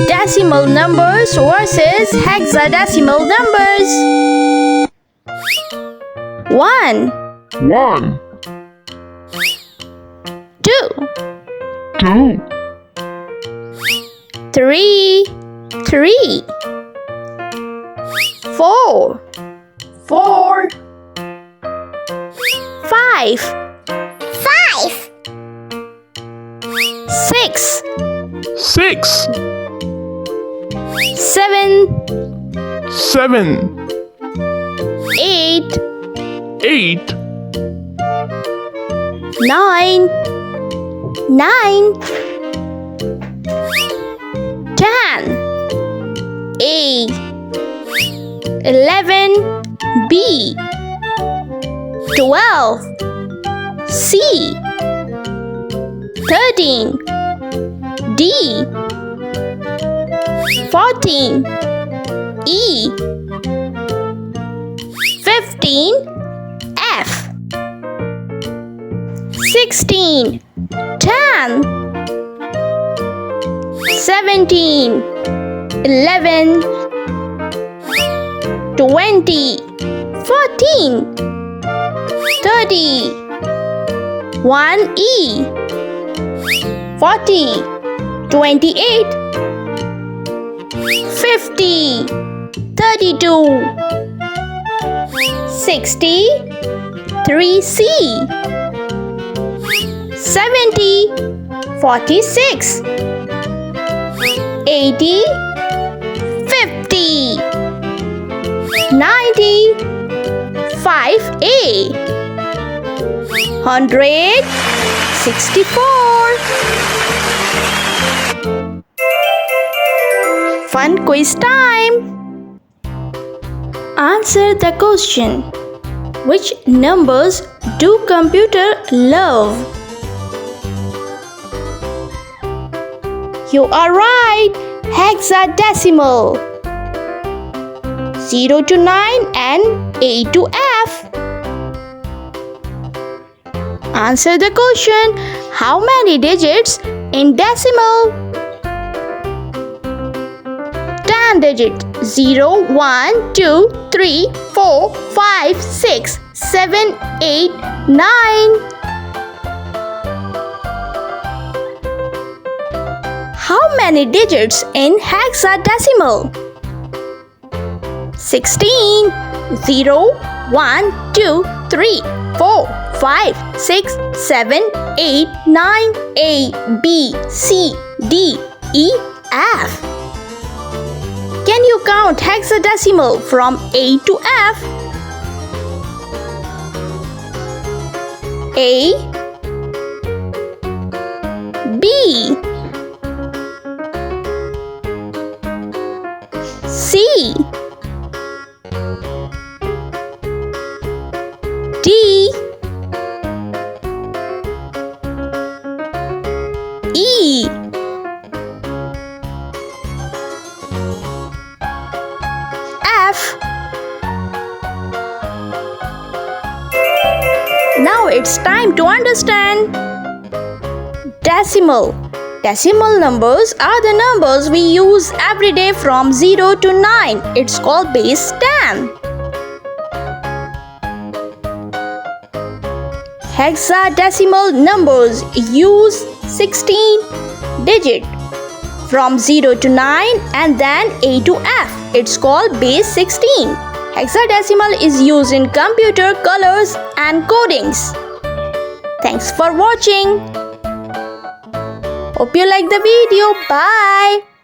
Decimal numbers versus hexadecimal numbers. 1, 1, 2, 2, 3, 3, 4, 4, 5, 5, 6, 6, 7, 7, 8, 8, 9, 9, 10, A, 11, B, 12, C, 13, D, 14, E, 15, F, 16, 10, 17, 11, 20, 14, 30, 1E, 40, 28, 50, 32, 60, 3C, 70, 46, 80, 50, 90, 5A, 100, 64. Fun quiz time. Answer the question. Which numbers do computer love? You are right. Hexadecimal. 0 to 9 and A to F. Answer the question. How many digits in decimal? 10 digits. 0, 1, 2, 3, 4, 5, 6, 7, 8, 9. How many digits in hexadecimal? 16. 0, 1, 2, 3, 4, 5, 6, 7, 8, 9, A, B, C, D, E, F. Can you count hexadecimal from A to F? A, B, C, D, E, F. Now it's time to understand. Decimal. Decimal numbers are the numbers we use every day from 0 to 9. It's called base 10. Hexadecimal numbers use 16 digits from 0 to 9 and then A to F. It's called base 16. Hexadecimal is used in computer colors and codings. Thanks for watching. Hope you like the video. Bye.